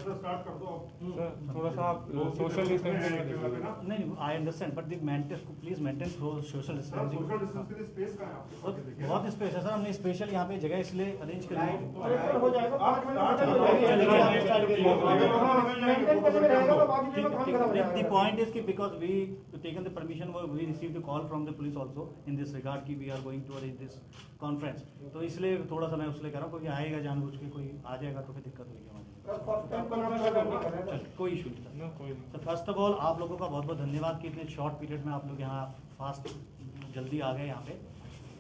Start कर दो sir थोड़ा सा आप सोशल डिस्टेंसिंग नहीं I understand but the maintain please maintain social distancing. Social distance के लिए स्पेस का है आपके पास, देखिए बहुत स्पेस है सर, हमने स्पेशल यहाँ पे जगह इसलिए अरेंज करी है। हो जाएगा। आप The point is कि because we taken the permission, we received a call from the police also in this regard कि we are going to arrange this conference, तो इसलिए थोड़ा सा मैं उसलिए कह रहा हूँ, कोई आएगा जानबूझ के कोई आ जाएगा तो फिर दिक्कत होगी हमारी। कोई इशू नहीं सर। तो फर्स्ट ऑफ ऑल आप लोगों का बहुत बहुत धन्यवाद कि इतने शॉर्ट पीरियड में आप लोग यहाँ फास्ट जल्दी आ गए यहाँ पे।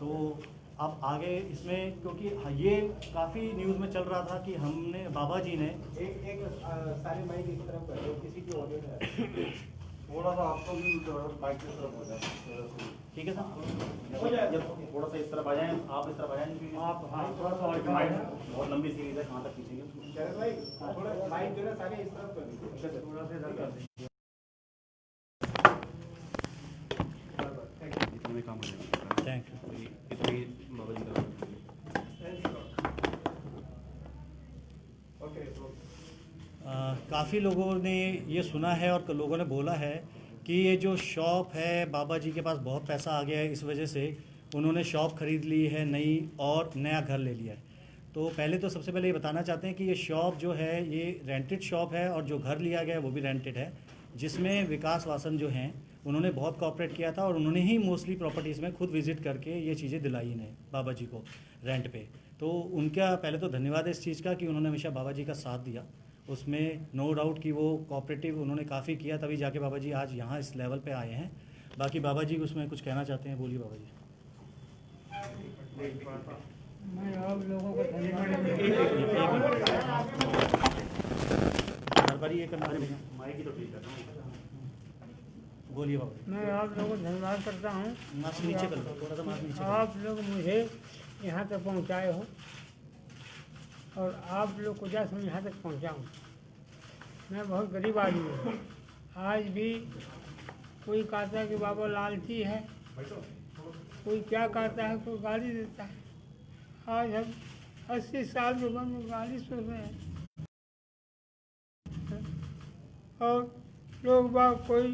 तो अब आगे इसमें क्योंकि ये काफ़ी न्यूज़ में चल रहा था कि हमने बाबा जी ने एक सारे माइक इस तरफ कर दो, किसी की ऑडियो नहीं थोड़ा सा आपको भी बाइक की तरफ हो जाए, ठीक है सर, हो जाए। थोड़ा सा इस तरफ आ जाएं, आप इस तरफ आ जाएं, आप हाँ थोड़ा सा और बहुत लंबी सीरीज है, कहाँ तक खींचेंगे भाई थोड़ा माइक जो है सारे इस तरफ कर दीजिए, थोड़ा सा इधर कर देंगे, इतना भी काम हो जाएगा। Thank you. इतनी बाबा जी का काफ़ी लोगों ने ये सुना है और लोगों ने बोला है कि ये जो शॉप है बाबा जी के पास बहुत पैसा आ गया है, इस वजह से उन्होंने शॉप ख़रीद ली है नई और नया घर ले लिया है। तो पहले तो सबसे पहले ये बताना चाहते हैं कि ये शॉप जो है ये रेंटेड शॉप है और जो घर लिया गया है वो भी रेंटेड है, जिसमें विकास वासन जो हैं उन्होंने बहुत कॉपरेट किया था और उन्होंने ही मोस्टली प्रॉपर्टीज़ में खुद विज़िट करके ये चीज़ें दिलाई इन्हें बाबा जी को रेंट पे। तो उनका पहले तो धन्यवाद है इस चीज़ का कि उन्होंने हमेशा बाबा जी का साथ दिया, उसमें नो डाउट कि वो कोऑपरेटिव उन्होंने काफ़ी किया, तभी जाके बाबा जी आज यहाँ इस लेवल पे आए हैं। बाकी बाबा जी उसमें कुछ कहना चाहते हैं, बोलिए बाबा जी। मैं आप लोगों को धन्यवाद हर बार ये करना है, माइक ही तो ठीक है, बोलिए बाबा जी। मैं आप लोगों को धन्यवाद करता हूँ। मास्क नीचे कर लो, थोड़ा सा मास्क नीचे कर लो। आप लोग मुझे यहाँ तक पहुँचाए हो और आप लोग को जैसे मैं यहाँ तक पहुँचाऊँ। मैं बहुत गरीब आदमी हूँ, आज भी कोई कहता है कि बाबा लालची है, कोई क्या कहता है, कोई गाली देता है। आज हम 80 साल के बाद में गाली सुन रहे हैं और लोग बाग कोई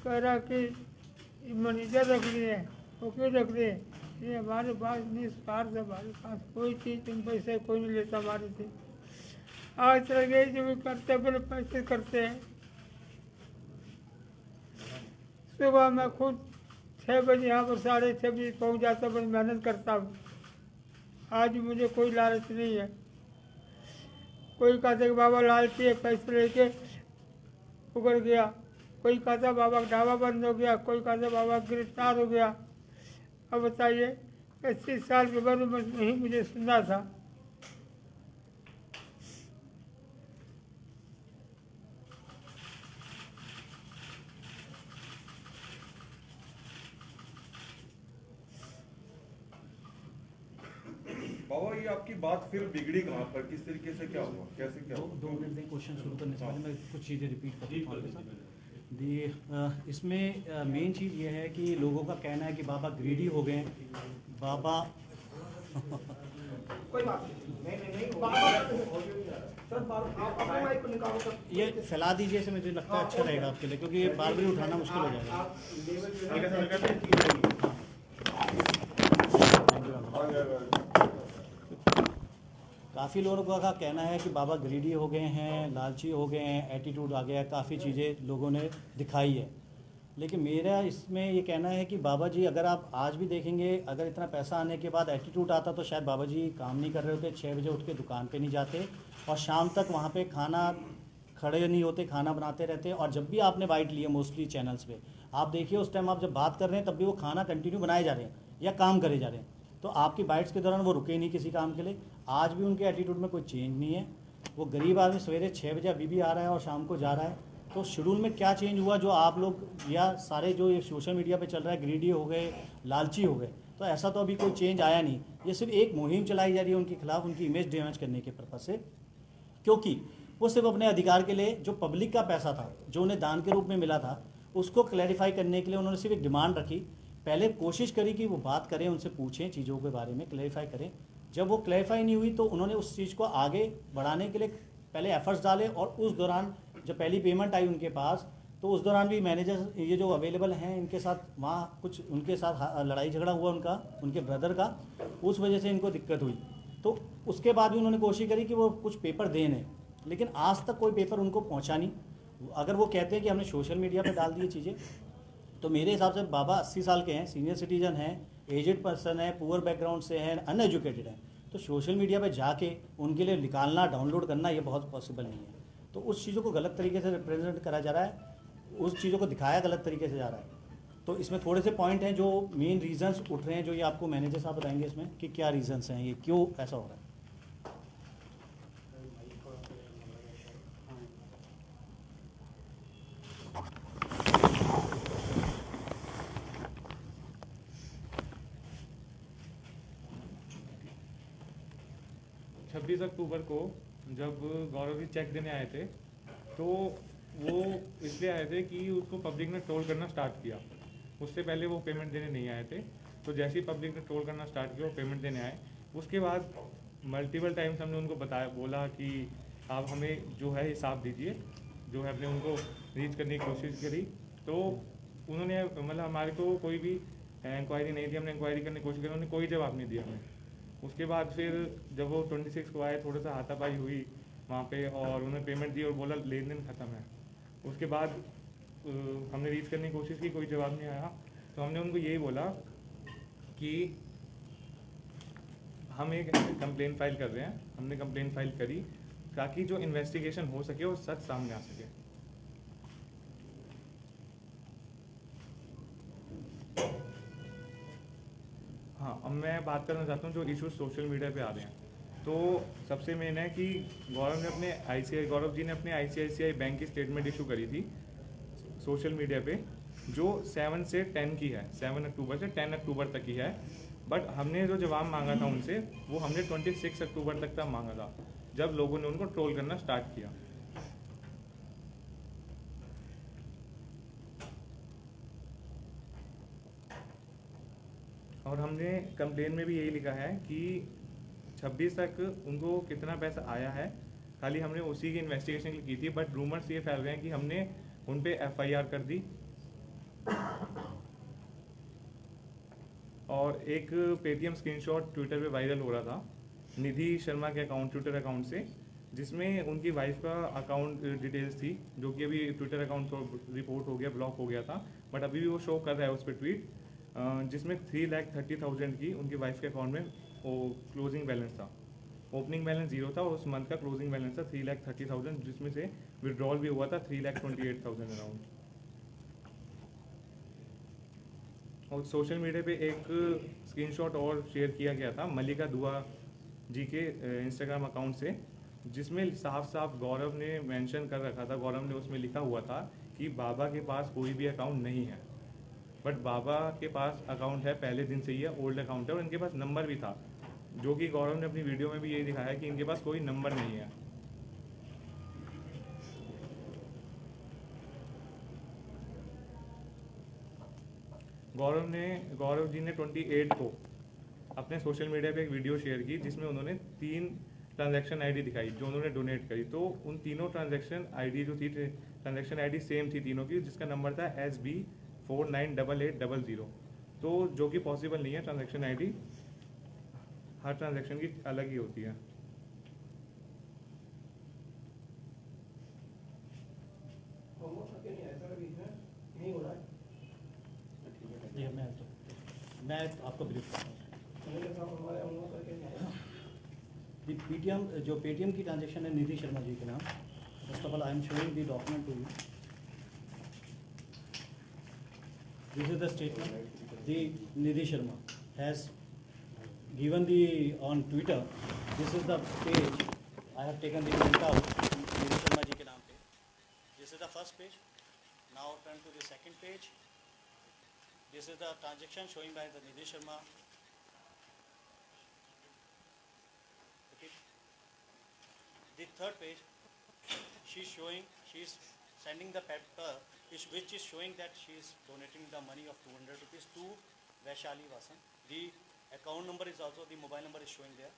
कह रहा कि मैनेजर रख लिए, वकील रख लिए। ये हमारे पास निस्वार्थ, हमारे पास कोई चीज़ तुम पैसे कोई नहीं लेता हमारे से। आज चल गए जो भी करते पहले पैसे करते हैं। सुबह मैं खुद 6 बजे यहाँ पर 6:30 बजे पहुँच जाता, बड़ी मेहनत करता हूँ। आज मुझे कोई लालच नहीं है। कोई कहता कि बाबा लालची है, पैसे लेके उगड़ गया, कोई कहता बाबा का ढाबा बंद हो गया, कोई कहता बाबा गिरफ्तार हो गया। अब बताइए 25 साल के बाद में नहीं मुझे सुनना था। बाबा ये आपकी बात फिर बिगड़ी कहाँ पर, किस तरीके से, क्या हुआ, कैसे क्या हुआ? 2 मिनट दें, क्वेश्चन शुरू करने से पहले मैं कुछ चीज़ें रिपीट करता हूँ। इसमें मेन चीज़ ये है कि लोगों का कहना है कि बाबा ग्रीडी हो गए, बाबा कोई बात नहीं सर, ये फैला दीजिए, इसे मुझे लगता है अच्छा रहेगा आपके लिए, क्योंकि ये बार बार उठाना मुश्किल हो जाएगा। काफ़ी लोगों का कहना है कि बाबा ग्रीडी हो गए हैं, लालची हो गए हैं, एटीट्यूड आ गया है, काफ़ी चीज़ें लोगों ने दिखाई है। लेकिन मेरा इसमें ये कहना है कि बाबा जी अगर आप आज भी देखेंगे, अगर इतना पैसा आने के बाद एटीट्यूड आता तो शायद बाबा जी काम नहीं कर रहे होते, 6 बजे उठ के दुकान पे नहीं जाते और शाम तक वहाँ पे खाना खड़े नहीं होते, खाना बनाते रहते। और जब भी आपने बाइट लिए मोस्टली चैनल्स पे आप देखिए, उस टाइम आप जब बात कर रहे हैं तब भी वो खाना कंटिन्यू बनाए जा रहे हैं या काम करे जा रहे हैं, तो आपकी बाइट्स के दौरान वो रुके नहीं किसी काम के लिए। आज भी उनके एटीट्यूड में कोई चेंज नहीं है। वो गरीब आदमी सवेरे 6 बजे अभी भी आ रहा है और शाम को जा रहा है। तो शेड्यूल में क्या चेंज हुआ जो आप लोग या सारे जो ये सोशल मीडिया पे चल रहा है ग्रीडी हो गए, लालची हो गए, तो ऐसा तो अभी कोई चेंज आया नहीं। ये सिर्फ एक मुहिम चलाई जा रही है उनके खिलाफ, उनकी इमेज डैमेज करने के पर्पज से, क्योंकि वो सिर्फ अपने अधिकार के लिए जो पब्लिक का पैसा था जो उन्हें दान के रूप में मिला था उसको क्लैरिफाई करने के लिए उन्होंने सिर्फ एक डिमांड रखी। पहले कोशिश करी कि वो बात करें, उनसे पूछें चीज़ों के बारे में, क्लैरिफाई करें। जब वो क्लैरिफाई नहीं हुई तो उन्होंने उस चीज़ को आगे बढ़ाने के लिए पहले एफर्ट्स डाले, और उस दौरान जब पहली पेमेंट आई उनके पास, तो उस दौरान भी मैनेजर ये जो अवेलेबल हैं इनके साथ वहाँ कुछ उनके साथ लड़ाई झगड़ा हुआ उनका, उनके ब्रदर का, उस वजह से इनको दिक्कत हुई। तो उसके बाद भी उन्होंने कोशिश करी कि वो कुछ पेपर दें, लेकिन आज तक कोई पेपर उनको पहुँचा नहीं। अगर वो कहते हैं कि हमने सोशल मीडिया पर डाल दी चीज़ें, तो मेरे हिसाब से बाबा 80 साल के हैं, सीनियर सिटीजन हैं, एजेड पर्सन है, पुअर बैकग्राउंड से हैं, अनएजुकेटेड हैं, तो सोशल मीडिया पे जाके उनके लिए निकालना, डाउनलोड करना ये बहुत पॉसिबल नहीं है। तो उस चीज़ों को गलत तरीके से रिप्रेजेंट करा जा रहा है, उस चीज़ों को दिखाया गलत तरीके से जा रहा है। तो इसमें थोड़े से पॉइंट हैं जो मेन रीजंस उठ रहे हैं, जो ये आपको मैनेजर साहब बताएंगे इसमें कि क्या रीजंस हैं, ये क्यों ऐसा हो रहा है। 26 अक्टूबर को जब गौरव जी चेक देने आए थे, तो वो इसलिए आए थे कि उसको पब्लिक ने ट्रोल करना स्टार्ट किया। उससे पहले वो पेमेंट देने नहीं आए थे। तो जैसे ही पब्लिक ने ट्रोल करना स्टार्ट किया, वो पेमेंट देने आए। उसके बाद मल्टीपल टाइम्स हमने उनको बोला कि आप हमें जो है हिसाब दीजिए, जो है, हमने उनको रीच करने की कोशिश करी। तो उन्होंने मतलब हमारे को कोई भी इंक्वायरी नहीं दी, हमने इंक्वायरी करने की कोशिश करी, उन्होंने कोई जवाब नहीं दिया हमें। उसके बाद फिर जब वो 26 को आए, थोड़ा सा हाथापाई हुई वहाँ पे, और उन्होंने पेमेंट दी और बोला लेन देन ख़त्म है। उसके बाद हमने रीच करने की कोशिश की, कोई जवाब नहीं आया। तो हमने उनको यही बोला कि हम एक कंप्लेन फाइल कर रहे हैं। हमने कंप्लेन फाइल करी ताकि जो इन्वेस्टिगेशन हो सके और सच सामने आ सके। हाँ, अब मैं बात करना चाहता हूँ जो इश्यूज सोशल मीडिया पे आ रहे हैं। तो सबसे मेन है कि गौरव जी ने अपने ICICI बैंक की स्टेटमेंट इशू करी थी सोशल मीडिया पे, जो 7 से 10 की है, 7 अक्टूबर से 10 अक्टूबर तक की है। बट हमने जो जवाब मांगा था उनसे, वो हमने 26 अक्टूबर तक का मांगा था, जब लोगों ने उनको ट्रोल करना स्टार्ट किया। और हमने कंप्लेन में भी यही लिखा है कि 26 तक उनको कितना पैसा आया है, खाली हमने उसी की इन्वेस्टिगेशन की थी। बट रूमर्स ये फैल रहे हैं कि हमने उन पे FIR कर दी। और एक पेटीएम स्क्रीनशॉट ट्विटर पे वायरल हो रहा था निधि शर्मा के ट्विटर अकाउंट से, जिसमें उनकी वाइफ का अकाउंट डिटेल्स थी, जो कि अभी ट्विटर अकाउंट रिपोर्ट हो गया, ब्लॉक हो गया था। बट अभी भी वो शो कर रहा है उस पर ट्वीट, जिसमें 3,30,000 की उनकी वाइफ के अकाउंट में वो क्लोजिंग बैलेंस था। ओपनिंग बैलेंस 0 था और उस मंथ का क्लोजिंग बैलेंस था 3,30,000, जिसमें से विड्रॉल भी हुआ था 3,28,000 अराउंड। और सोशल मीडिया पे एक स्क्रीनशॉट और शेयर किया गया था मल्लिका दुआ जी के इंस्टाग्राम अकाउंट से, जिसमें साफ साफ गौरव ने मेंशन कर रखा था, गौरव ने उसमें लिखा हुआ था कि बाबा के पास कोई भी अकाउंट नहीं है। बट बाबा के पास अकाउंट है, पहले दिन से ही है, ओल्ड अकाउंट है, और इनके पास नंबर भी था, जो कि गौरव ने अपनी वीडियो में भी यही दिखाया कि इनके पास कोई नंबर नहीं है। गौरव जी ने 28 को अपने सोशल मीडिया पे एक वीडियो शेयर की, जिसमें उन्होंने 3 ट्रांजैक्शन आईडी दिखाई जो उन्होंने डोनेट करी। तो उन तीनों ट्रांजैक्शन आईडी जो थी, ट्रांजैक्शन आईडी सेम थी तीनों की, जिसका नंबर था SB498800। तो जो कि पॉसिबल नहीं है, ट्रांजैक्शन आईडी हर ट्रांजैक्शन की अलग ही होती है। जी मैं आपको ब्रीफ करता हूँ। पेटीएम जो पेटीएम की ट्रांजैक्शन है निधि शर्मा जी के नाम। First of all I am showing the document to you. This is the statement the Nidhi Sharma has given the on Twitter. This is the page I have taken the print out Nidhi Sharma ji के नाम पे. This is the first page. Now turn to the second page. This is the transaction showing by the Nidhi Sharma. Okay. The third page, she's sending the paper which is showing that she is donating the money of 200 rupees to Vaishali Vasan. The Account number is also, the mobile number is showing there,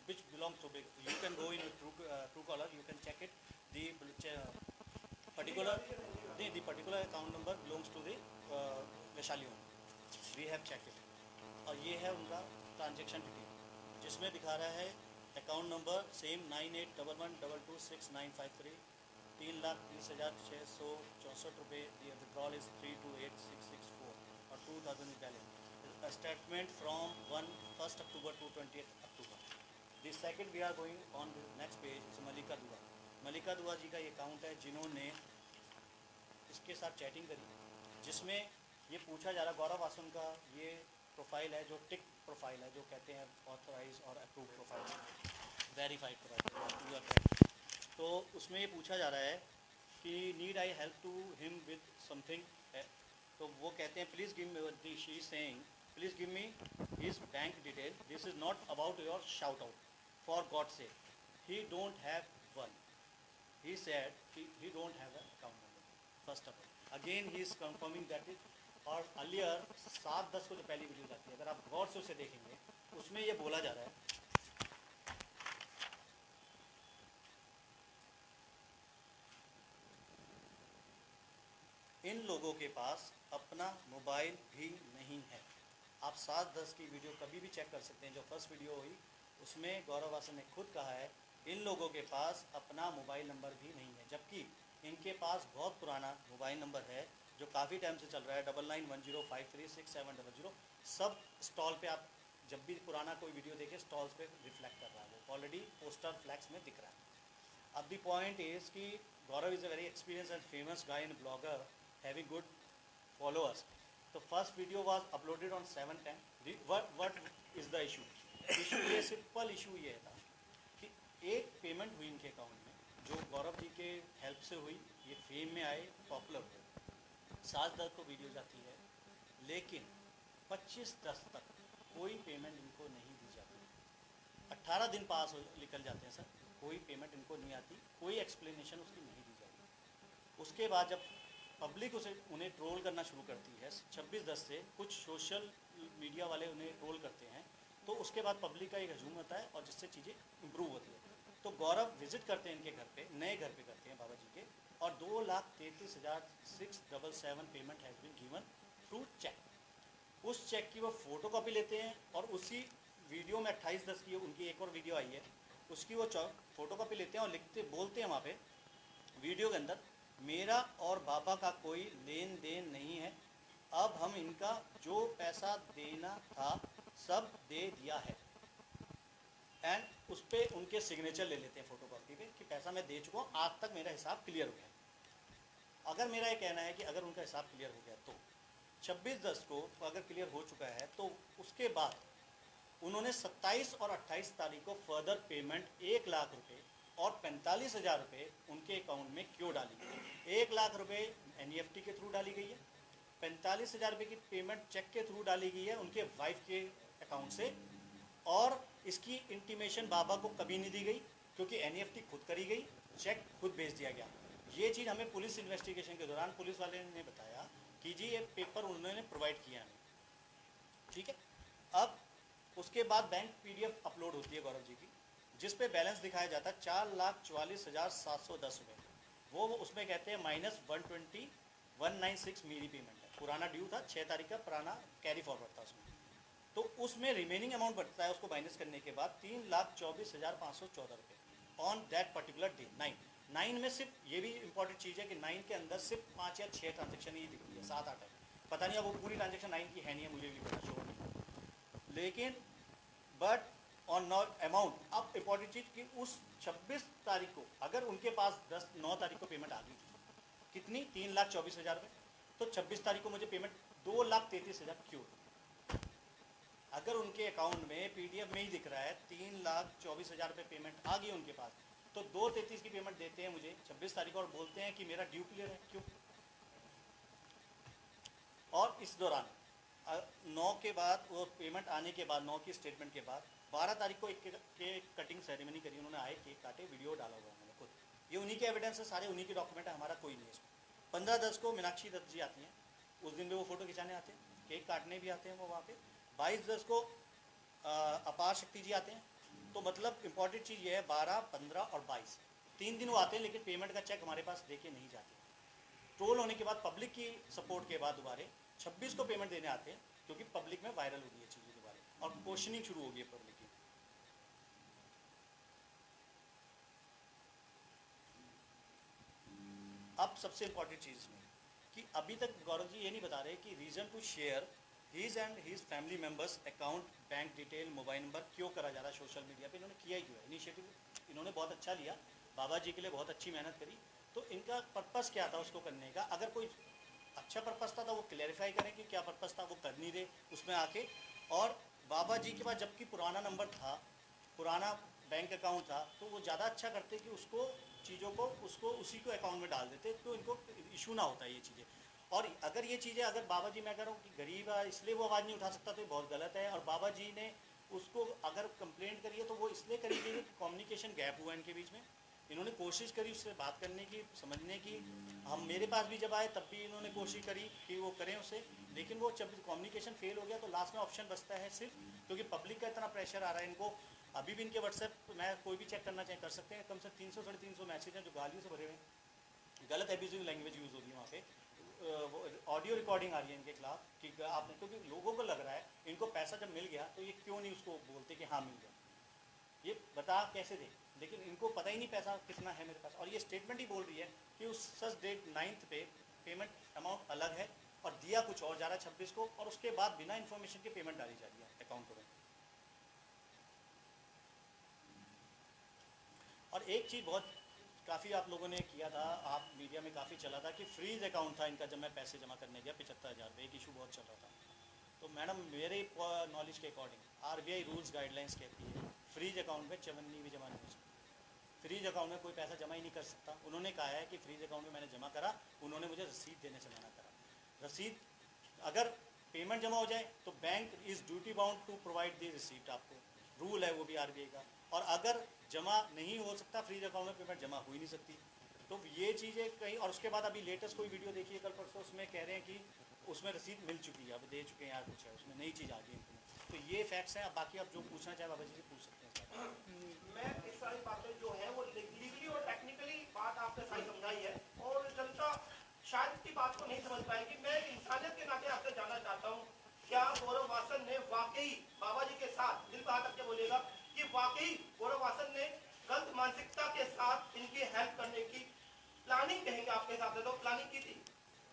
which belongs to big. You can go in Truecaller, you can check it. The particular account number belongs to the Vaishali owner. We have checked it. और ये है उनका transaction detail, जिसमें दिखा रहा है account number same 9811226953, 3,30,664 रुपये. Withdrawal is 328,664 और 2,000 balance. Statement from 1st October to 20th October. The second we are going on the next page is मलिका दुआ. मलिका दुआ जी का ये अकाउंट है, जिन्होंने इसके साथ चैटिंग करी, जिसमें ये पूछा जा रहा, गौरव आसम का ये प्रोफाइल है जो टिक प्रोफाइल है, जो कहते हैं ऑथराइज और अप्रूव प्रोफाइल, वेरीफाइड प्रोफाइल. तो उसमें ये पूछा जा रहा है कि need I help to him with something. तो वो कहते हैं please give me, she is saying please give me his bank detail. This is not about your shout out, for God's sake. He don't have one. He said he don't have an account number. First of all, again he is confirming that it. और earlier 7-10 को जो पहली video जाती है, अगर आप गौर से उसे देखेंगे, उसमें ये बोला जा रहा है इन लोगों के पास अपना मोबाइल भी नहीं है. आप 7-10 की वीडियो कभी भी चेक कर सकते हैं. जो फर्स्ट वीडियो हुई उसमें गौरव आसन ने खुद कहा है इन लोगों के पास अपना मोबाइल नंबर भी नहीं है, जबकि इनके पास बहुत पुराना मोबाइल नंबर है जो काफ़ी टाइम से चल रहा है, 9910536700. सब स्टॉल पे आप जब भी पुराना कोई वीडियो देखें स्टॉल्स पे रिफ्लेक्ट कर रहा है, वो ऑलरेडी पोस्टर फ्लैक्स में दिख रहा है. अब द पॉइंट इज़ कि Gaurav is a very experience and famous guy and blogger having good followers. तो first video was uploaded on 7/10. What is the issue? ये सिंपल इशू ये था कि एक पेमेंट हुई इनके अकाउंट में, जो गौरव जी के हेल्प से हुई, ये फेम में आए, पॉपुलर हुए, 7-10 को वीडियो जाती है, लेकिन 25-10 तक कोई पेमेंट इनको नहीं दी जाती. 18 दिन पास निकल जाते हैं सर, कोई पेमेंट इनको नहीं आती, कोई एक्सप्लेनेशन उसकी नहीं दी जाती. उसके बाद जब पब्लिक उन्हें ट्रोल करना शुरू करती है 26-10 से, कुछ सोशल मीडिया वाले उन्हें ट्रोल करते हैं, तो उसके बाद पब्लिक का एक हजूम होता है और जिससे चीज़ें इम्प्रूव होती है. तो गौरव विजिट करते हैं इनके घर पे, नए घर पे करते हैं बाबा जी के, और 2,33,677 payment has been given through cheque. उस चेक की वो फ़ोटो कॉपी लेते हैं और उसी वीडियो में 28-10 की उनकी एक और वीडियो आई है, उसकी वो फ़ोटो कॉपी लेते हैं और बोलते हैं वहाँ पे वीडियो के अंदर, मेरा और बाबा का कोई लेन देन नहीं है, अब हम इनका जो पैसा देना था सब दे दिया है. एंड उस पर उनके सिग्नेचर ले लेते हैं फोटो कॉपी पे कि पैसा मैं दे चुका हूँ, आज तक मेरा हिसाब क्लियर हो गया. अगर मेरा ये कहना है कि अगर उनका हिसाब क्लियर हो गया तो 26-10 को अगर क्लियर हो चुका है, तो उसके बाद उन्होंने 27 और 28 तारीख को फर्दर पेमेंट 1 लाख रुपये और 45,000 रुपये उनके अकाउंट में क्यों डाली गई? 1 लाख रुपये NEFT के थ्रू डाली गई है, 45,000 रुपये की पेमेंट चेक के थ्रू डाली गई है उनके वाइफ के अकाउंट से, और इसकी इंटीमेशन बाबा को कभी नहीं दी गई क्योंकि NEFT खुद करी गई, चेक खुद भेज दिया गया. ये चीज़ हमें पुलिस इन्वेस्टिगेशन के दौरान पुलिस वाले ने बताया कि जी ये पेपर उन्होंने प्रोवाइड किया हमें, ठीक है. अब उसके बाद बैंक PDF अपलोड होती है गौरव जी की, जिस पे बैलेंस दिखाया जाता है 4,44,710 रुपये. वो उसमें कहते हैं -120,196 मेरी पेमेंट है, पुराना ड्यू था 6 तारीख का, पुराना कैरी फॉरवर्ड था उसमें. तो उसमें रिमेनिंग अमाउंट बढ़ता है, उसको माइनस करने के बाद 3,24,514 रुपये ऑन दैट पर्टिकुलर डे 9 में. सिर्फ ये भी इंपॉर्टेंट चीज़ है कि 9 के अंदर सिर्फ 5 या 6 ट्रांजेक्शन ही दिखती है, 7-8 है, पता नहीं अब वो पूरी ट्रांजेक्शन 9 की है नहीं है, मुझे भी पता श्योर नहीं. लेकिन बट ऑन नॉट अमाउंट. अब इंपॉर्टेंट चीज़ कि उस 26 तारीख को अगर उनके पास 9 तारीख को पेमेंट आ गई थी, कितनी? 3,24,000 रुपये. तो 26 तारीख को मुझे पेमेंट 2,33,000 क्यों? अगर उनके अकाउंट में PDF में ही दिख रहा है 3,24,000 रुपये पेमेंट आ गई उनके पास, तो 2,33 की पेमेंट देते हैं मुझे 26 तारीख को और बोलते हैं कि मेरा ड्यू क्लियर है, क्यों? और इस दौरान 9 के बाद वो पेमेंट आने के बाद 9 की स्टेटमेंट के बाद 12 तारीख को एक केक कटिंग सेरेमनी करी उन्होंने, आए केक काटे, वीडियो डाला हुआ उन्होंने खुद, ये उन्हीं के एविडेंस है, सारे उन्हीं के डॉक्यूमेंट है, हमारा कोई नहीं है इसमें. 15-10 को मीनाक्षी दत्त जी आती हैं, उस दिन भी वो फ़ोटो खिंचाने आते हैं, केक काटने भी आते हैं वो वहाँ पे. 22-10 को अपार शक्ति जी आते हैं। तो मतलब इम्पॉर्टेंट चीज़ ये है 12, 15 और 22 3 दिन वो आते हैं, लेकिन पेमेंट का चेक हमारे पास देके नहीं जाते। ट्रोल होने के बाद, पब्लिक की सपोर्ट के बाद दोबारा 26 को पेमेंट देने आते हैं, क्योंकि पब्लिक में वायरल हो गई है चीज़ें दोबारा और क्वेश्चनिंग शुरू हो गई है पब्लिक की। अब सबसे इम्पॉर्टेंट चीज़ में कि अभी तक गौरव जी ये नहीं बता रहे कि reason to share his and his family members account, bank detail, mobile number क्यों करा जा रहा है सोशल मीडिया पे। इन्होंने किया ही क्यों है? इनिशिएटिव इन्होंने बहुत अच्छा लिया, बाबा जी के लिए बहुत अच्छी मेहनत करी। तो इनका पर्पस क्या था उसको करने का? अगर कोई अच्छा पर्पस था तो वो क्लैरिफाई करें कि क्या पर्पस था, वो कर नहीं रहे उसमें आके। और बाबा जी के पास जबकि पुराना नंबर था, पुराना बैंक अकाउंट था, तो वो ज़्यादा अच्छा करते कि उसको चीज़ों को उसको उसी को अकाउंट में डाल देते, तो इनको इशू ना होता ये चीज़ें। और अगर ये चीज़ें, अगर बाबा जी, मैं कह रहा हूँ कि गरीब है इसलिए वो आवाज़ नहीं उठा सकता, तो ये बहुत गलत है। और बाबा जी ने उसको अगर कंप्लेंट करी है तो वो इसलिए करी गई है कि कम्युनिकेशन गैप हुआ इनके बीच में। इन्होंने कोशिश करी उससे बात करने की, समझने की। हम मेरे पास भी जब आए तब भी इन्होंने कोशिश करी कि वो करें उसे, लेकिन वो जब कम्युनिकेशन फेल हो गया तो लास्ट में ऑप्शन बचता है सिर्फ, क्योंकि पब्लिक का इतना प्रेशर आ रहा है इनको। अभी भी इनके व्हाट्सएप में कोई भी चेक करना चाहे कर सकते हैं, कम से कम 300 साढ़े 300 मैसेज हैं जो गालियों से भरे हुए हैं, गलत एब्यूजिव लैंग्वेज यूज़ हो रही है वहाँ पे, ऑडियो रिकॉर्डिंग आ रही है इनके खिलाफ कि आपने, क्योंकि लोगों को लग रहा है इनको पैसा जब मिल गया तो ये क्यों नहीं उसको बोलते कि हाँ मिल गया, ये बता कैसे दे। लेकिन इनको पता ही नहीं पैसा कितना है मेरे पास। और ये स्टेटमेंट ही बोल रही है कि उस सच डेट 9 पे पेमेंट अमाउंट अलग है और दिया कुछ और जा रहा है 26 को, और उसके बाद बिना इन्फॉर्मेशन के पेमेंट डाली जा रही है अकाउंट में। और एक चीज़ बहुत काफ़ी आप लोगों ने किया था, आप मीडिया में काफ़ी चला था कि फ्रीज अकाउंट था इनका जब मैं पैसे जमा करने गया 75,000 रुपये, एक इशू बहुत चल रहा था। तो मैडम मेरे नॉलेज के अकॉर्डिंग RBI रूल्स गाइडलाइंस कहती है फ्रीज अकाउंट में चवन्नी भी जमा नहीं हो सकती, फ्रीज अकाउंट में कोई पैसा जमा ही नहीं कर सकता। उन्होंने कहा है कि फ्रीज अकाउंट में मैंने जमा करा, उन्होंने मुझे रसीद देने से मना करा। रसीद, अगर पेमेंट जमा हो जाए तो bank is duty bound to provide the receipt, आपको रूल है वो भी RBI का। और अगर जमा नहीं हो सकता फ्रीज अकाउंट में, पेमेंट जमा हो ही नहीं सकती। तो ये चीज़ें कहीं, और उसके बाद अभी लेटेस्ट कोई वीडियो देखिए कल परसों, उसमें कह रहे हैं कि उसमें रसीद मिल चुकी है, अब दे चुके हैं या कुछ है, उसमें नई चीज़ आ गई है। तो ये फैक्ट्स हैं। अब बाकी आप जो पूछना चाहे बाबा जी से पूछ सकते हैं। मैं इस सारी बातें जो है वो लीगली और टेक्निकली बात आपने सारी समझाई है, और जनता शायद की बात को नहीं समझ पाएगी। मैं इंसानियत के नाते आपसे जानना चाहता हूँ, क्या गौरव वासन ने वाकई बाबा जी के साथ, दिल कहा तक के बोलेगा कि वाकई गौरव वासन ने गलत मानसिकता के साथ इनकी हेल्प करने की प्लानिंग, कहेंगे आपके हिसाब से तो प्लानिंग की थी?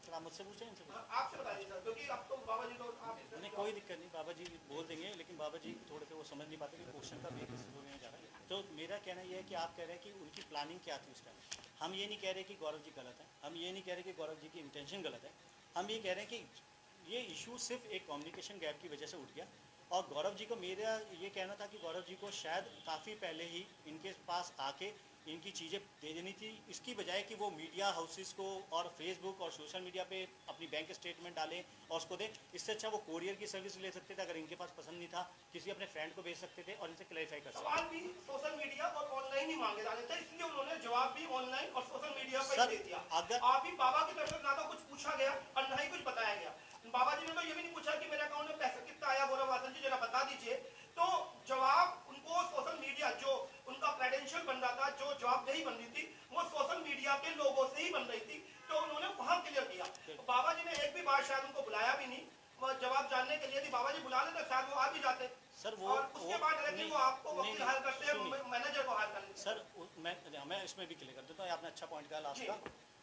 सर आप मुझसे पूछें, इनसे पूछें। आपसे बताइए सर, क्योंकि अब तो बाबा जी तो आप नहीं, कोई दिक्कत नहीं, बाबा जी बोल देंगे, लेकिन बाबा जी थोड़े से वो समझ नहीं पाते कि क्वेश्चन का बेस नहीं जा रहा है। तो मेरा कहना यह है कि आप कह रहे हैं कि उनकी प्लानिंग क्या थी उस टाइम। हम ये नहीं कह रहे कि गौरव जी गलत है, हम ये नहीं कह रहे कि गौरव जी की इंटेंशन गलत है, हम ये कह रहे हैं कि ये इशू सिर्फ एक कम्युनिकेशन गैप की वजह से उठ गया। और गौरव जी को, मेरा ये कहना था कि गौरव जी को शायद काफ़ी पहले ही इनके पास आके इनकी चीज़ें दे देनी थी, इसकी बजाय कि वो मीडिया हाउसेस को और फेसबुक और सोशल मीडिया पे अपनी बैंक स्टेटमेंट डालें और उसको दें। इससे अच्छा वो कोरियर की सर्विस ले सकते थे, अगर इनके पास पसंद नहीं था किसी अपने फ्रेंड को भेज सकते थे और इनसे क्लैरिफाई कर सकते थे। सवाल भी सोशल मीडिया और ऑनलाइन ही मांगे जाने थे, इसलिए उन्होंने जवाब भी ऑनलाइन और सोशल मीडिया पर सर, ही दे दिया। अगर आप भी बाबा की तरफ से ना तो कुछ पूछा गया और ना ही कुछ बताया गया। बाबा जी ने तो ये भी नहीं पूछा कि मेरे अकाउंट में पैसा कितना आया, गौरव वासन जी जरा बता दीजिए। तो जवाब उनको सोशल मीडिया, जो उनका क्रेडेंशियल बन रहा था, जो जवाबदेही बन रही थी, वो सोशल मीडिया के लोगों से ही बन रही थी, तो उन्होंने वहां क्लियर किया। तो बाबा जी ने एक भी बार शायद उनको बुलाया भी नहीं, वो जवाब जानने के लिए। बाबा जी बुला लेते शायद वो आ भी जाते सर, और उसके बाद डायरेक्टली वो आपको वकील हायर करते हैं, मैनेजर को हायर कर लेते हैं। सर मैं इसमें भी क्लियर कर देता हूँ, आपने अच्छा पॉइंट कहा लास्ट का।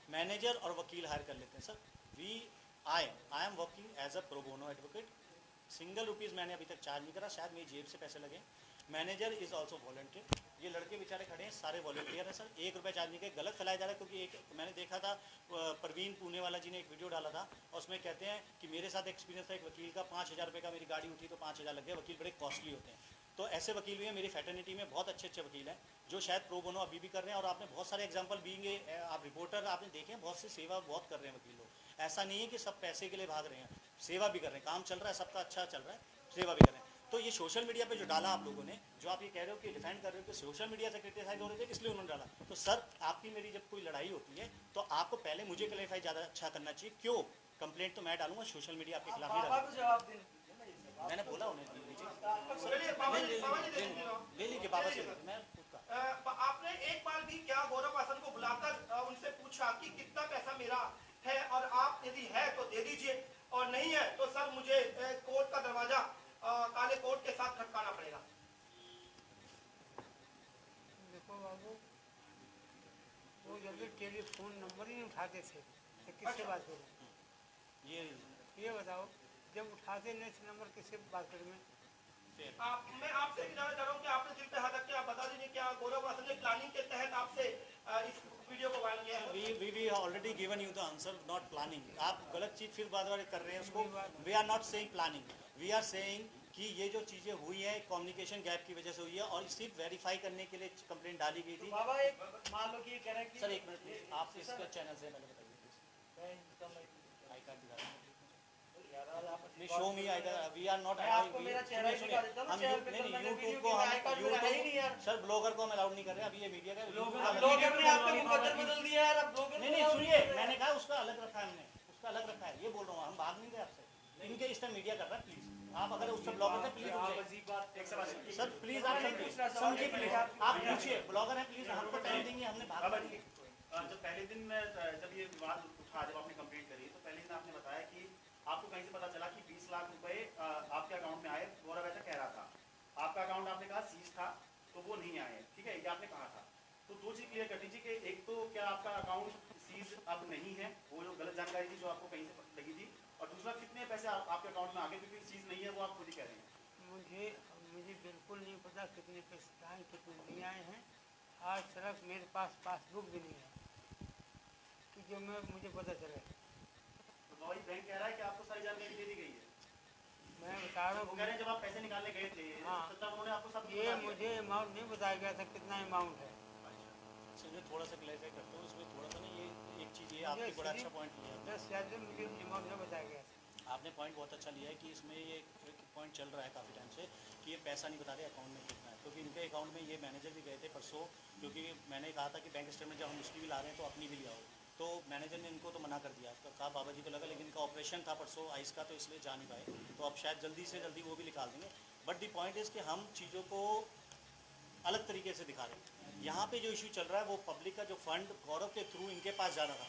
मैनेजर और वकील हायर कर लेते हैं sir. I am working as a pro bono advocate, single rupees मैंने अभी तक चार्ज नहीं करा, शायद मेरी जेब से पैसे लगे। मैनेजर इज़ ऑल्सो वॉलंटियर, ये लड़के बेचारे खड़े हैं सारे वॉलंटियर हैं सर, 1 रुपये चार्ज नहीं किया। गलत फैलाया जा रहा है, क्योंकि एक मैंने देखा था परवीन पुणे वाला जी ने एक वीडियो डाला था और उसमें कहते हैं कि मेरे साथ एक्सपीरियंस था एक वकील का, 5,000 रुपये का मेरी गाड़ी उठी तो 5,000 लग गए। वकील बड़े कॉस्टली होते हैं, तो ऐसे वकील भी हैं मेरी फैटर्निटी में, बहुत अच्छे अच्छे वकील हैं जो शायद प्रो बोनो अभी भी कर रहे हैं। और आपने बहुत सारे एग्जाम्पल भी, आप रिपोर्टर आपने देखे हैं, बहुत सी सेवा बहुत कर रहे हैं वकील लोग। ऐसा नहीं है कि सब पैसे के लिए भाग रहे हैं, सेवा भी कर रहे हैं, काम चल रहा है सबका अच्छा चल रहा है, सेवा भी कर रहे हैं। तो ये सोशल मीडिया पे जो डाला आप लोगों ने, जो आप ये कह रहे हो कि डिफेंड कर रहे हो कि सोशल मीडिया से क्रिटिसाइज हो रहे थे इसलिए उन्होंने डाला, तो सर आपकी मेरी जब कोई लड़ाई होती है तो आपको पहले मुझे क्लैरिफाई ज़्यादा अच्छा करना चाहिए। क्यों कंप्लेंट तो मैं डालूंगा, सोशल मीडिया आपके खिलाफ नहीं डालूंगा। मैंने बोला उन्हें ले लीजिए चलिए बाबा जी दे दूंगी ना। ले लीजिए बाबा से मैं उसका आपने एक बार भी क्या गौरव वासन को बुलाकर उनसे पूछा कि कितना पैसा मेरा है और आप यदि है तो दे दीजिए और नहीं है तो सर मुझे कोर्ट का दरवाजा काले कोर्ट के साथ खटकाना पड़ेगा। देखो बाबू, वो जब भी टेलीफोन नंबर ही नहीं उठाते थे तो किससे बात करूँ? ये बताओ, जब उठाते नहीं थे नंबर किससे बात करें मैं? मैं आपसे भी जानना चाह रहा हूँ कि आपने दिल पे हाथ रख के आप बता दीजिए क्या गौरव वासन ने प्लानिंग के तहत आपसे इस वीडियो को वायरल किया है? we already given you the answer, not planning. आप गलत चीज फिर बार बार कर रहे हैं उसको. We are not saying planning. We are saying कि ये जो चीजें हुई है कम्युनिकेशन गैप की वजह से हुई है और सिर्फ वेरीफाई करने के लिए कंप्लेंट डाली गई थी. बाबा एक मान लो कि ये कह रहे हैं कि सर एक मिनट प्लीज, आप इसका चैनल से पहले बताइए आई कार्ड दिखा रहा हूं. नहीं show me I we are not आपको मेरा चेहरा ही दिखा देता हूं, हम चैनल पे नहीं चल यूट्यूब वीडियो को आई कार्ड हम है ही नहीं यार। सर ब्लॉगर को हम अलाउड नहीं कर रहे. अभी ये मीडिया का ब्लॉगर ने आपका मुकद्दर बदल दिया यार, अब ब्लॉगर नहीं नहीं सुनिए, मैंने कहा उसका अलग रखा है, हमने उसका अलग रखा है. ये बोल रहा हूँ हम भाग नहीं रहे आपसे. इनके इस टाइम मीडिया कर रहा है. प्लीज आप अगर उससे ब्लॉगर है प्लीज सर प्लीज आप समझिए प्लीज आप पूछिए. ब्लॉगर है प्लीज हमको टाइम देंगे, हमने भाग नहीं. जब पहले दिन में जब ये विवाद उठा, जब आपने कंप्लेंट करी तो पहले दिन आपने बताया कि आपको कहीं से पता चला कि 20 लाख रुपए आपके अकाउंट में आए. गौरव ऐसा कह रहा था. आपका अकाउंट आपने कहा सीज था तो वो नहीं आए. ठीक है, ये आपने कहा था. तो दो चीज क्लियर कर दीजिए कि एक तो क्या आपका अकाउंट सीज अब नहीं है, वो जो गलत जानकारी थी जो आपको कहीं से लगी थी, और दूसरा कितने पैसे आपके अकाउंट में आ गए, क्योंकि चीज नहीं है वो आप खुद ही कह रहे हैं. मुझे बिल्कुल नहीं पता कितने पैसे आए कितने नहीं आए हैं. आज तक मेरे पास पासबुक भी नहीं है कि जो मुझे पता चले. तो वही बैंक कह रहा है कि आपको सारी जानकारी दे दी गई है. मैं बता रहा वो कह रहे हूँ, हैं जब आप पैसे निकालने गए थे हाँ। तब उन्होंने आपको सब ये मुझे अमाउंट नहीं बताया गया था कितना अमाउंट है. चलिए थोड़ा सा क्लैरिफाई करते हो इसमें थोड़ा सा ना. ये एक चीज़ ये आपने बड़ा अच्छा पॉइंट लिया. 10,000 से मुझे अमाउंट नहीं बताया गया था. आपने पॉइंट बहुत अच्छा लिया है कि इसमें ये पॉइंट चल रहा है काफ़ी टाइम से कि ये पैसा नहीं बता रहे अकाउंट में कितना है. क्योंकि इनके अकाउंट में ये मैनेजर भी गए थे परसों, क्योंकि मैंने कहा था कि बैंक स्टेटमेंट जब हम उसकी भी ला रहे हैं तो अपनी भी ले आओ. तो मैनेजर ने इनको तो मना कर दिया. तो कहा बाबा जी को लगा, लेकिन इनका ऑपरेशन था परसों आइस का तो इसलिए जा नहीं पाए. तो अब शायद जल्दी से जल्दी वो भी निकाल देंगे. बट दी पॉइंट इज़ कि हम चीज़ों को अलग तरीके से दिखा रहे हैं. यहाँ पे जो इशू चल रहा है वो पब्लिक का जो फंड गौरव के थ्रू इनके पास जाना था,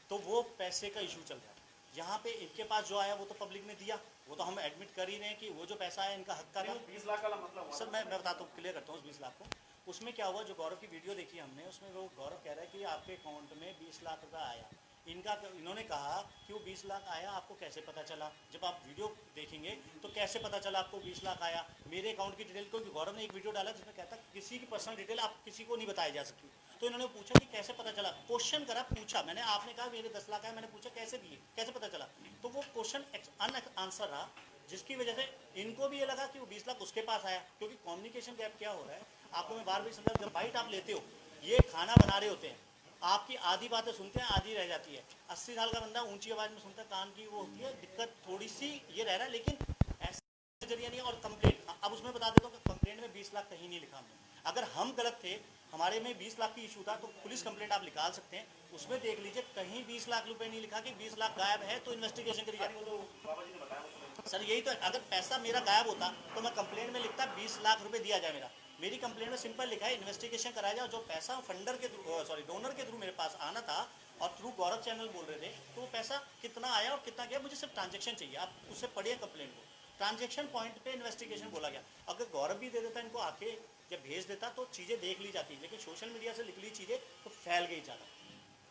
तो वो पैसे का इशू चल रहा है. यहाँ पे इनके पास जो आया वो तो पब्लिक ने दिया, वो तो हम एडमिट कर ही रहे हैं कि वो जो पैसा आया इनका हक का था. 20 लाख का मतलब हुआ. सर मैं बताता हूँ, क्लियर करता हूँ उस 20 लाख को. उसमें क्या हुआ, जो गौरव की वीडियो देखी हमने उसमें वो गौरव कह रहा है कि आपके अकाउंट में 20 लाख रुपये आया. इन्होंने कहा कि वो 20 लाख आया, आपको कैसे पता चला? जब आप वीडियो देखेंगे तो कैसे पता चला आपको 20 लाख आया? मेरे अकाउंट की डिटेल, क्योंकि गौरव ने एक वीडियो डाला जिसमें कहता किसी की पर्सनल डिटेल आप किसी को नहीं बताई जा सकती. तो इन्होंने पूछा कि कैसे पता चला, क्वेश्चन करा, पूछा. मैंने आपने कहा मेरे 10 लाख आया, मैंने पूछा कैसे दिए, कैसे पता चला? तो वो क्वेश्चन अनआंसर रहा, जिसकी वजह से इनको भी ये लगा कि वो 20 लाख उसके पास आया. क्योंकि कम्युनिकेशन गैप क्या हो रहा है आपको मैं बार बार समझा. जब बाइट आप लेते हो, ये खाना बना रहे होते हैं, आपकी आधी बातें सुनते हैं, आधी रह जाती है. 80 साल का बंदा ऊंची आवाज़ में सुनता है, कान की वो होती है दिक्कत, थोड़ी सी ये रह रहा है. लेकिन ऐसा जरिया नहीं. और कंप्लेंट, अब उसमें बता देता हूँ कि कंप्लेंट में 20 लाख कहीं नहीं लिखा हमने. अगर हम गलत थे, हमारे में 20 लाख की इशू था, तो पुलिस कंप्लेंट आप निकाल सकते हैं, उसमें देख लीजिए कहीं 20 लाख रुपए नहीं लिखा कि 20 लाख गायब है तो इन्वेस्टिगेशन करिए. बाबा जी ने बताया सर यही तो, अगर पैसा मेरा गायब होता तो मैं कंप्लेंट में लिखता 20 लाख रुपए दिया जाए मेरा. मेरी कंप्लेंट में सिंपल लिखा है इन्वेस्टिगेशन कराया जाए. जो पैसा फंडर के थ्रू डोनर के थ्रू मेरे पास आना था और थ्रू गौरव चैनल बोल रहे थे, तो वो पैसा कितना आया और कितना गया, मुझे सिर्फ ट्रांजेक्शन चाहिए. आप उससे पढ़िए कंप्लेंट को. ट्रांजेक्शन पॉइंट पे इन्वेस्टिगेशन बोला गया. अगर गौरव भी दे देता इनको आके या भेज देता तो चीज़ें देख ली जाती. लेकिन सोशल मीडिया से लिख ली चीज़ें तो फैल गई ज़्यादा.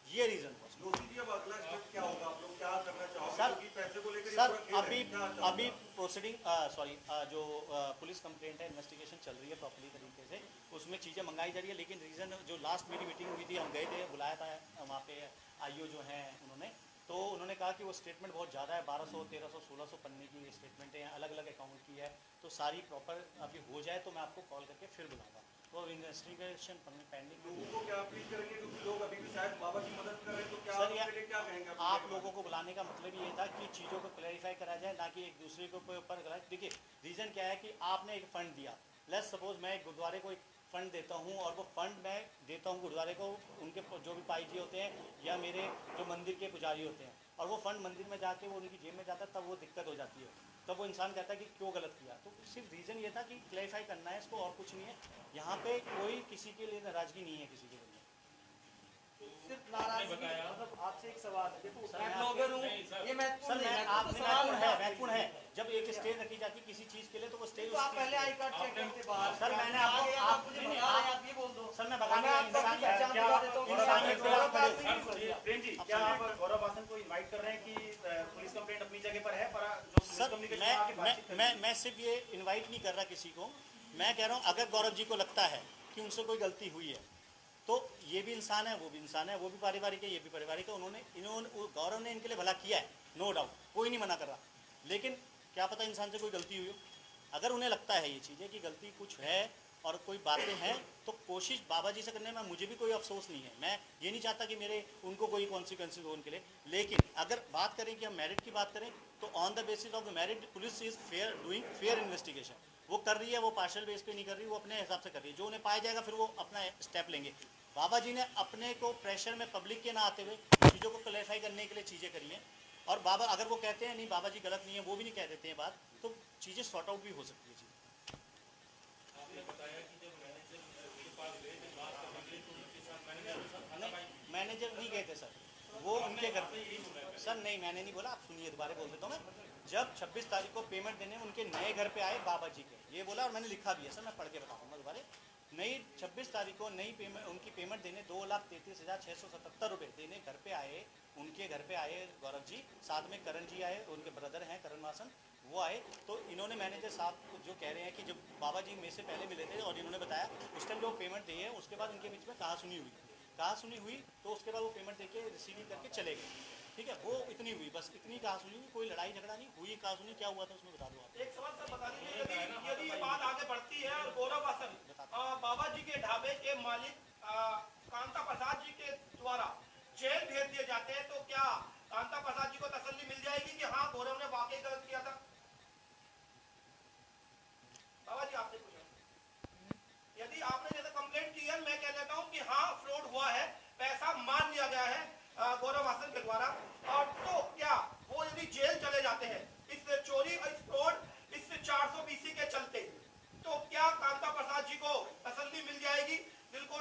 ये रीज़न था. दोषी जी अब अगला स्टेप क्या होगा, आप लोग क्या करना चाहोगे? सर, क्योंकि पैसे को लेकर ये सर पूरा खेल है. अभी क्या चाहोगे? अभी प्रोसीडिंग जो पुलिस कंप्लेंट है, इन्वेस्टिगेशन चल रही है प्रॉपर्ली तरीके से, उसमें चीज़ें मंगाई जा रही है. लेकिन रीज़न जो लास्ट मेरी मीटिंग हुई थी, हम गए थे, बुलाया था वहाँ पे आईओ जो हैं उन्होंने, तो उन्होंने कहा कि वो स्टेटमेंट बहुत ज़्यादा है, 1200 1300 1600 पन्ने की स्टेटमेंट है, अलग अलग अकाउंट की है. तो सारी प्रॉपर अभी हो जाए तो मैं आपको कॉल करके फिर बुलाऊंगा. तो इन्वेस्टिगेशन पेंडिंग. लोगों को क्या अपील करेंगे, क्योंकि लोग अभी भी शायद बाबा की मदद कर रहे हैं, तो क्या सर, उसके लिए क्या कहेंगे आप लोगों को बुलाने का मतलब ये था कि चीज़ों को क्लैरिफाई करा जाए, ना कि एक दूसरे के ऊपर करा. देखिए रीज़न क्या है कि आपने एक फ़ंड दिया, लेट्स सपोज मैं एक गुरुद्वारे को एक फ़ंड देता हूँ और वो फ़ंड मैं देता हूँ गुरुद्वारे को, उनके जो भी पाई जी होते हैं या मेरे जो मंदिर के पुजारी होते हैं, और वो फंड मंदिर में जाके वो उनकी जेब में जाता है, तब वो दिक्कत हो जाती है। तब वो इंसान कहता है कि क्यों गलत किया। तो सिर्फ रीज़न ये था कि क्लैरिफाई करना है इसको, और कुछ नहीं है। यहाँ पे कोई किसी के लिए नाराज़गी नहीं है किसी के लिए। सिर्फ नाराजगी मतलब आपसे एक सवाल है, देखो सर, मैं मैं ब्लॉगर हूँ, ये सर मैं आपने महत्वपूर्ण है जब एक स्टेज रखी जाती है किसी चीज़ के लिए, तो वो स्टेज तो आप पहले आई कार्ड चेक करते बाहर। सर मैंने आप मुझे आपको बता रहे हैं, आप ये बोल दो। सर मैं मैं बताऊंगा आपको अपनी पहचान क्या बता देता हूँ। इंसानियत पे आप खड़े हो। प्रेम जी, क्या आप गौरव वासन को इनवाइट कर रहे हैं कि पुलिस कंप्लेंट अपनी जगह पर है, पर जो पुलिस सर कम्युनिकेशन में आके बातचीत करें? मैं सिर्फ ये इनवाइट नहीं कर रहा किसी को। मैं कह रहा हूँ अगर गौरव जी को लगता है कि उनसे कोई गलती हुई है, तो ये भी इंसान है, वो भी इंसान है, वो भी पारिवारिक है, ये भी पारिवारिक है। इन्होंने गौरव ने इनके लिए भला किया है, नो डाउट, कोई नहीं मना कर रहा। लेकिन क्या पता इंसान से कोई गलती हुई हो। अगर उन्हें लगता है ये चीज़ें कि गलती कुछ है और कोई बातें हैं, तो कोशिश बाबा जी से करने में मुझे भी कोई अफसोस नहीं है। मैं ये नहीं चाहता कि मेरे उनको कोई कॉन्सिक्वेंसेज हो उनके लिए। लेकिन अगर बात करें कि हम मेरिट की बात करें, तो on the basis of the merit police is fair, doing fair investigation. वो कर रही है, वो पार्शियल बेस पे नहीं कर रही, वो अपने हिसाब से कर रही है। जो उन्हें पाया जाएगा फिर वो अपना स्टेप लेंगे। बाबा जी ने अपने को प्रेशर में पब्लिक के ना आते हुए चीज़ों को क्लैरिफाई करने के लिए चीज़ें करी हैं। और बाबा अगर वो कहते हैं नहीं बाबा जी गलत नहीं है, वो भी नहीं कह देते हैं बात, तो चीज़ें सॉर्ट आउट भी हो सकती है। मैनेजर नहीं गए थे सर, वो उनके घर पे। सर नहीं, मैंने नहीं बोला, आप सुनिए, दोबारा बोल देता हूँ मैं। जब 26 तारीख को पेमेंट देने उनके नए घर पे आए बाबा जी के, ये बोला और मैंने लिखा भी है सर, मैं पढ़ के बताऊँगा दोबारा। नई 26 तारीख को नई पेमेंट, उनकी पेमेंट देने 2,33,677 रुपये देने घर पे आए। उनके घर पे आए गौरव जी, साथ में करण जी आए, उनके ब्रदर हैं करण वासन, वो आए। तो इन्होंने मैनेजर साहब जो कह रहे हैं कि जब बाबा जी मेरे से पहले मिले थे और इन्होंने बताया उस टाइम जो पेमेंट दी है, उसके बाद उनके बीच में कहासुनी हुई, तो उसके बाद वो पेमेंट देके रिसीव करके चले गए। ठीक है, वो इतनी हुई, बस इतनी कहासुनी हुई, कोई लड़ाई झगड़ा नहीं हुई। कहासुनी क्या हुआ था उसमें बता दो आप। एक सवाल सर बता दीजिए, यदि ये बात आगे बढ़ती है और गौरव वासन बाबा जी के ढाबे के मालिक कांता प्रसाद जी के द्वारा जेल भेज दिए जाते हैं, तो क्या कांता प्रसाद जी को तसल्ली मिल जाएगी कि हाँ गौरव ने वाकई गलत किया था? बाबा जी आपसे पूछा, यदि आपने जैसे कंप्लेंट की है, मैं कह देता हूँ कि हाँ फ्रॉड हुआ है, पैसा मान लिया गया है गौरव वासन के द्वारा, और तो क्या वो यदि जेल चले जाते हैं इस चोरी, इस फ्रॉड, इस 400 BC के चलते, तो क्या कांता प्रसाद जी को तसल्ली मिल जाएगी? दिल को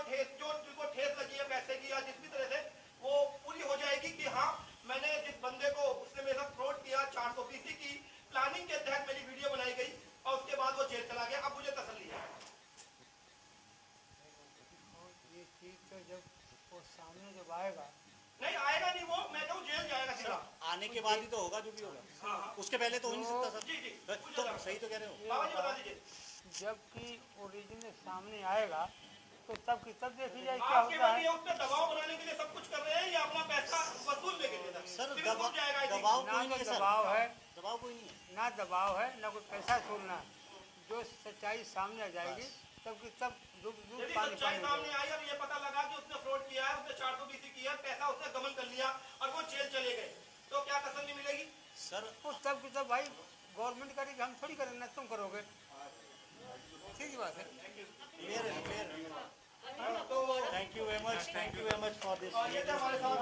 ठेस लगी है पैसे की या जिस भी तरह से, वो पूरी हो जाएगी कि हाँ मैंने जिस बंदे को, उसने मेरे साथ फ्रॉड किया, 400 BC की प्लानिंग के तहत मेरी वीडियो बनाई गई और उसके बाद वो जेल चला गया, अब मुझे तसल्ली है। ये चीज़ तो जब वो सामने जब आएगा, नहीं आएगा नहीं, वो मैं कहूँ जेल जाएगा सीधा। आने के बाद ही तो होगा जो भी होगा, उसके पहले तो हो नहीं सकता जी जी सर। तो सही तो कह रहे हो बाबा जी, बता दीजिए। जबकि ओरिजिनल सामने आएगा तो तब की तब देखी जाए क्या आपके होता बाद है। ये उस पर दबाव बनाने के लिए सब कुछ कर रहे हैं या अपना पैसा वसूलने के लिए? सर। सिविल कोर्ट जाएगा I think। दबाव ना कोई तो नहीं है सर, दबाव है, दबाव कोई नहीं है। ना दबाव है, ना कोई पैसा छोड़ना है। जो सच्चाई सामने आ जाएगी तब की तब दूध यदि पानी सच्चाई पानी हो सामने जाएगा। आई और ये पता लगा कि उसने फ्रॉड किया है, उसने 400 BC किया है, पैसा उसने गमन कर लिया और वो जेल चले गए, तो क्या तसल्ली मिलेगी? सर तो तब की तब भाई गवर्नमेंट करेगी, हम थोड़ी करेंगे, ना तुम करोगे। ठीक बात है। क्लियर है, क्लियर है। तो thank you very much for this. ये थे हमारे साथ